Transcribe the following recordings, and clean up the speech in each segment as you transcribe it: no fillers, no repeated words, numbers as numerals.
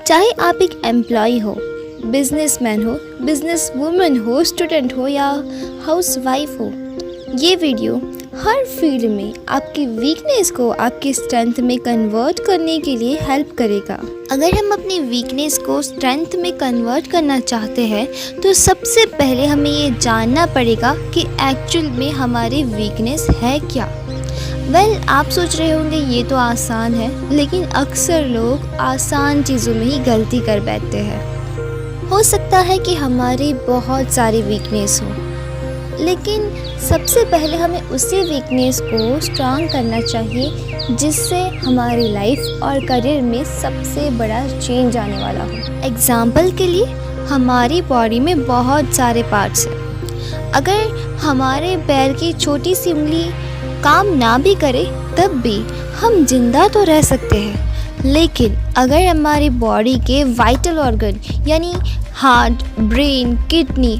चाहे आप एक एम्प्लॉय हो, बिजनेसमैन हो, बिजनेस वुमन हो, स्टूडेंट हो या हाउसवाइफ हो, ये वीडियो हर फील्ड में आपकी वीकनेस को आपकी स्ट्रेंथ में कन्वर्ट करने के लिए हेल्प करेगा। अगर हम अपनी वीकनेस को स्ट्रेंथ में कन्वर्ट करना चाहते हैं तो सबसे पहले हमें ये जानना पड़ेगा कि एक्चुअल में हमारी वीकनेस है क्या। आप सोच रहे होंगे ये तो आसान है, लेकिन अक्सर लोग आसान चीज़ों में ही गलती कर बैठते हैं। हो सकता है कि हमारी बहुत सारी वीकनेस हो, लेकिन सबसे पहले हमें उसी वीकनेस को स्ट्रांग करना चाहिए जिससे हमारी लाइफ और करियर में सबसे बड़ा चेंज आने वाला हो। एग्जाम्पल के लिए, हमारी बॉडी में बहुत सारे पार्ट्स हैं। अगर हमारे पैर की छोटी सी उंगली काम ना भी करे तब भी हम जिंदा तो रह सकते हैं, लेकिन अगर हमारी बॉडी के वाइटल ऑर्गन यानी हार्ट, ब्रेन, किडनी,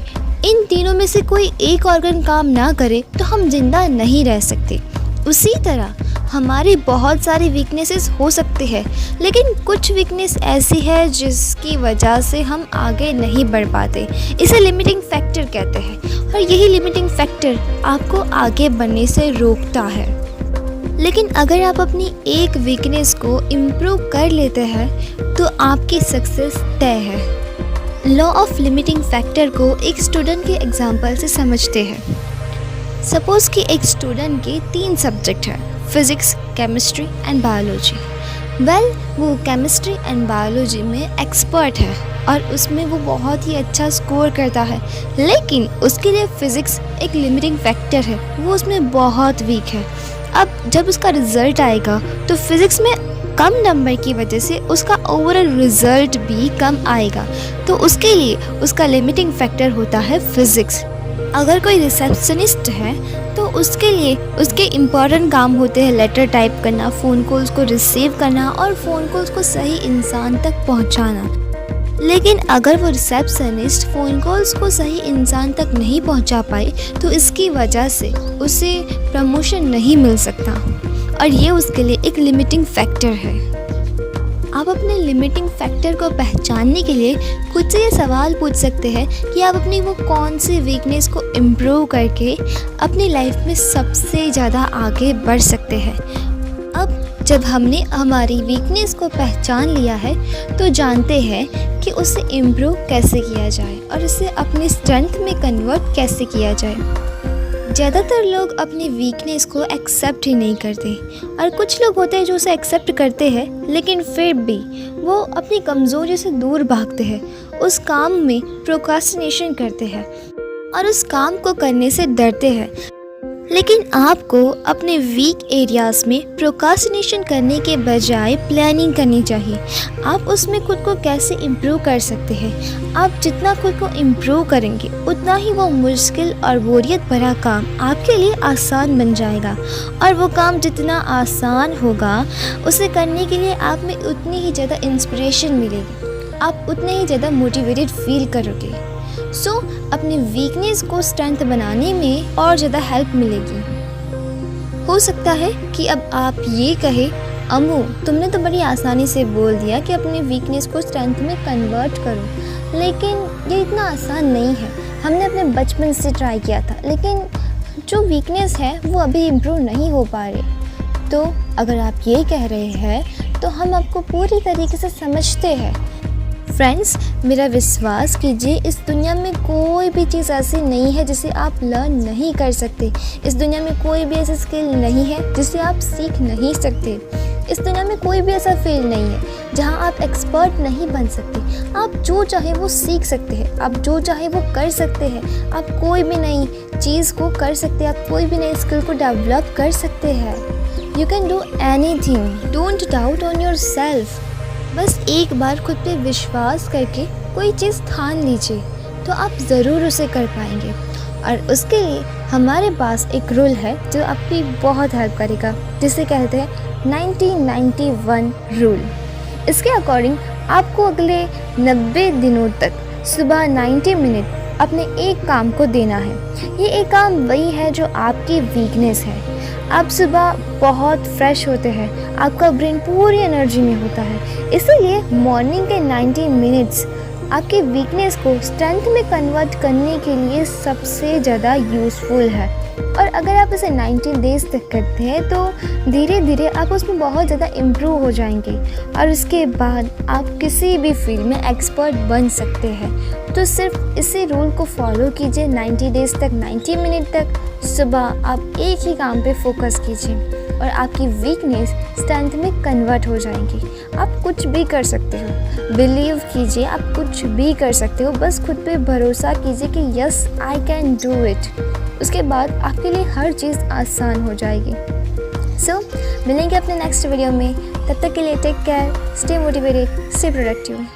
इन तीनों में से कोई एक ऑर्गन काम ना करे तो हम जिंदा नहीं रह सकते। उसी तरह हमारी बहुत सारी वीकनेसेस हो सकते हैं, लेकिन कुछ वीकनेस ऐसी है जिसकी वजह से हम आगे नहीं बढ़ पाते। इसे लिमिटिंग फैक्टर कहते हैं, और यही लिमिटिंग फैक्टर आपको आगे बढ़ने से रोकता है। लेकिन अगर आप अपनी एक वीकनेस को इम्प्रूव कर लेते हैं तो आपकी सक्सेस तय है। लॉ ऑफ लिमिटिंग फैक्टर को एक स्टूडेंट के एग्जाम्पल से समझते हैं। सपोज़ कि एक स्टूडेंट के 3 सब्जेक्ट हैं, फिज़िक्स, केमिस्ट्री एंड बायोलॉजी। वो केमिस्ट्री एंड बायोलॉजी में एक्सपर्ट है और उसमें वो बहुत ही अच्छा स्कोर करता है, लेकिन उसके लिए फ़िज़िक्स एक लिमिटिंग फैक्टर है, वो उसमें बहुत वीक है। अब जब उसका रिज़ल्ट आएगा तो फिज़िक्स में कम नंबर की वजह से उसका ओवरऑल रिज़ल्ट भी कम आएगा, तो उसके लिए उसका लिमिटिंग फैक्टर होता है फ़िज़िक्स। अगर कोई रिसेप्शनिस्ट है तो उसके लिए उसके इम्पॉर्टेंट काम होते हैं लेटर टाइप करना, फ़ोन कॉल्स को रिसीव करना और फ़ोन कॉल्स को सही इंसान तक पहुंचाना। लेकिन अगर वो रिसेप्शनिस्ट फ़ोन कॉल्स को सही इंसान तक नहीं पहुंचा पाए तो इसकी वजह से उसे प्रमोशन नहीं मिल सकता, और ये उसके लिए एक लिमिटिंग फैक्टर है। आप अपने लिमिटिंग फैक्टर को पहचानने के लिए खुद से ये सवाल पूछ सकते हैं कि आप अपनी वो कौन सी वीकनेस को इम्प्रूव करके अपनी लाइफ में सबसे ज़्यादा आगे बढ़ सकते हैं। अब जब हमने हमारी वीकनेस को पहचान लिया है तो जानते हैं कि उसे इम्प्रूव कैसे किया जाए और उसे अपनी स्ट्रेंथ में कन्वर्ट कैसे किया जाए। ज़्यादातर लोग अपनी वीकनेस को एक्सेप्ट ही नहीं करते, और कुछ लोग होते हैं जो उसे एक्सेप्ट करते हैं लेकिन फिर भी वो अपनी कमज़ोरी से दूर भागते हैं, उस काम में प्रोक्रास्टिनेशन करते हैं और उस काम को करने से डरते हैं। लेकिन आपको अपने वीक एरियाज़ में प्रोक्रास्टिनेशन करने के बजाय प्लानिंग करनी चाहिए। आप उसमें खुद को कैसे इम्प्रूव कर सकते हैं। आप जितना खुद को इम्प्रूव करेंगे उतना ही वो मुश्किल और बोरियत भरा काम आपके लिए आसान बन जाएगा, और वो काम जितना आसान होगा उसे करने के लिए आप में उतनी ही ज़्यादा इंस्पिरेशन मिलेगी, आप उतने ही ज़्यादा मोटिवेटेड फील करोगे। अपनी वीकनेस को स्ट्रेंथ बनाने में और ज़्यादा हेल्प मिलेगी। हो सकता है कि अब आप ये कहे, अम्मू तुमने तो बड़ी आसानी से बोल दिया कि अपनी वीकनेस को स्ट्रेंथ में कन्वर्ट करो, लेकिन ये इतना आसान नहीं है। हमने अपने बचपन से ट्राई किया था, लेकिन जो वीकनेस है वो अभी इम्प्रूव नहीं हो पा रही। तो अगर आप ये कह रहे हैं तो हम आपको पूरी तरीके से समझते हैं। फ्रेंड्स, मेरा विश्वास कीजिए, इस दुनिया में कोई भी चीज़ ऐसी नहीं है जिसे आप लर्न नहीं कर सकते। इस दुनिया में कोई भी ऐसी स्किल नहीं है जिसे आप सीख नहीं सकते। इस दुनिया में कोई भी ऐसा फील्ड नहीं है जहां आप एक्सपर्ट नहीं बन सकते। आप जो चाहे वो सीख सकते हैं, आप जो चाहे वो कर सकते हैं, आप कोई भी नई चीज़ को कर सकते हैं, आप कोई भी नई स्किल को डेवलप कर सकते हैं। You can do anything, don't doubt on your self. बस एक बार खुद पे विश्वास करके कोई चीज़ ठान लीजिए तो आप ज़रूर उसे कर पाएंगे, और उसके लिए हमारे पास एक रूल है जो आपकी बहुत हेल्प करेगा, जिसे कहते हैं 90-91 रूल। इसके अकॉर्डिंग आपको अगले 90 दिनों तक सुबह 90 मिनट अपने एक काम को देना है। ये एक काम वही है जो आपकी वीकनेस है। आप सुबह बहुत फ्रेश होते हैं, आपका ब्रेन पूरी एनर्जी में होता है। इसीलिए मॉर्निंग के 90 मिनट्स आपके वीकनेस को स्ट्रेंथ में कन्वर्ट करने के लिए सबसे ज़्यादा यूज़फुल है। और अगर आप इसे 90 डेज़ तक करते हैं तो धीरे धीरे आप उसमें बहुत ज़्यादा इम्प्रूव हो जाएंगे और उसके बाद आप किसी भी फील्ड में एक्सपर्ट बन सकते हैं। तो सिर्फ इसी रूल को फॉलो कीजिए 90 डेज़ तक, 90 मिनट तक सुबह आप एक ही काम पे फोकस कीजिए और आपकी वीकनेस स्ट्रेंथ में कन्वर्ट हो जाएंगी। आप कुछ भी कर सकते हो, बिलीव कीजिए आप कुछ भी कर सकते हो। बस खुद पे भरोसा कीजिए कि yes I can do it. उसके बाद आपके लिए हर चीज़ आसान हो जाएगी। सो मिलेंगे अपने नेक्स्ट वीडियो में, तब तक के लिए take care, stay motivated, stay productive.